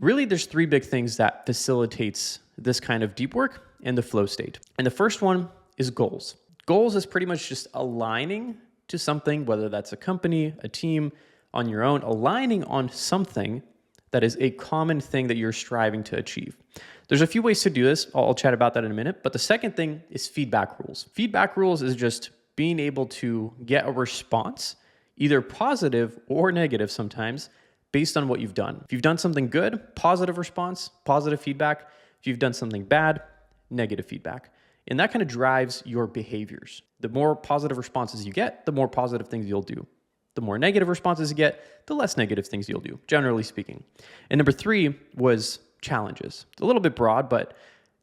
Really, there's three big things that facilitates this kind of deep work and the flow state. And the first one is goals. Goals is pretty much just aligning to something, whether that's a company, a team, on your own, aligning on something that is a common thing that you're striving to achieve. There's a few ways to do this. I'll chat about that in a minute. But the second thing is feedback rules. Feedback rules is just being able to get a response, either positive or negative sometimes, based on what you've done. If you've done something good, positive response, positive feedback. If you've done something bad, negative feedback. And that kind of drives your behaviors. The more positive responses you get, the more positive things you'll do. The more negative responses you get, the less negative things you'll do, generally speaking. And number three was challenges. It's a little bit broad, but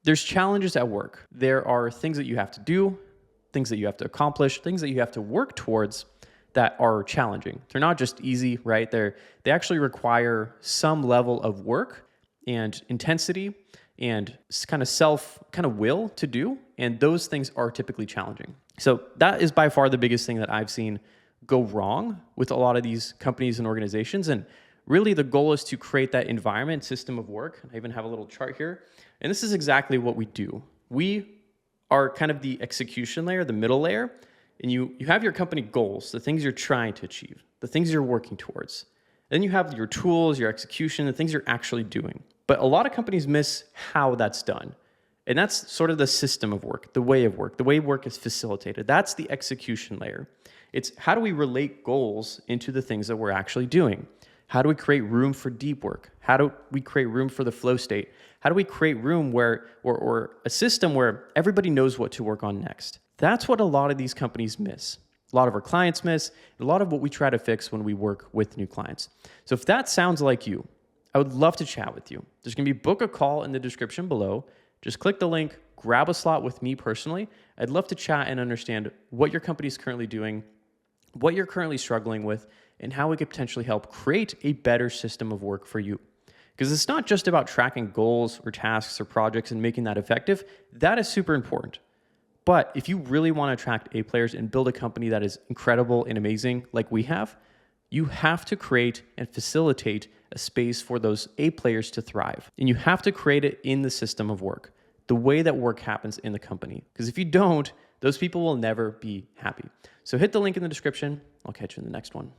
there's challenges at work. There are things that you have to do, things that you have to accomplish, things that you have to work towards that are challenging. They're not just easy, right? They actually require some level of work and intensity and kind of will to do. And those things are typically challenging. So that is by far the biggest thing that I've seen go wrong with a lot of these companies and organizations. And really the goal is to create that environment, system of work. I even have a little chart here. And this is exactly what we do. We are kind of the execution layer, the middle layer. And you have your company goals, the things you're trying to achieve, the things you're working towards. Then you have your tools, your execution, the things you're actually doing. But a lot of companies miss how that's done. And that's sort of the system of work, the way work is facilitated. That's the execution layer. It's how do we relate goals into the things that we're actually doing? How do we create room for deep work? How do we create room for the flow state? How do we create room where, or a system where everybody knows what to work on next? That's what a lot of these companies miss. A lot of our clients miss, and a lot of what we try to fix when we work with new clients. So if that sounds like you, I would love to chat with you. There's going to be book a call in the description below. Just click the link, grab a slot with me personally. I'd love to chat and understand what your company is currently doing, what you're currently struggling with, and how we could potentially help create a better system of work for you. Because it's not just about tracking goals or tasks or projects and making that effective. That is super important. But if you really want to attract A players and build a company that is incredible and amazing like we have, you have to create and facilitate a space for those A players to thrive. And you have to create it in the system of work, the way that work happens in the company. Because if you don't, those people will never be happy. So hit the link in the description. I'll catch you in the next one.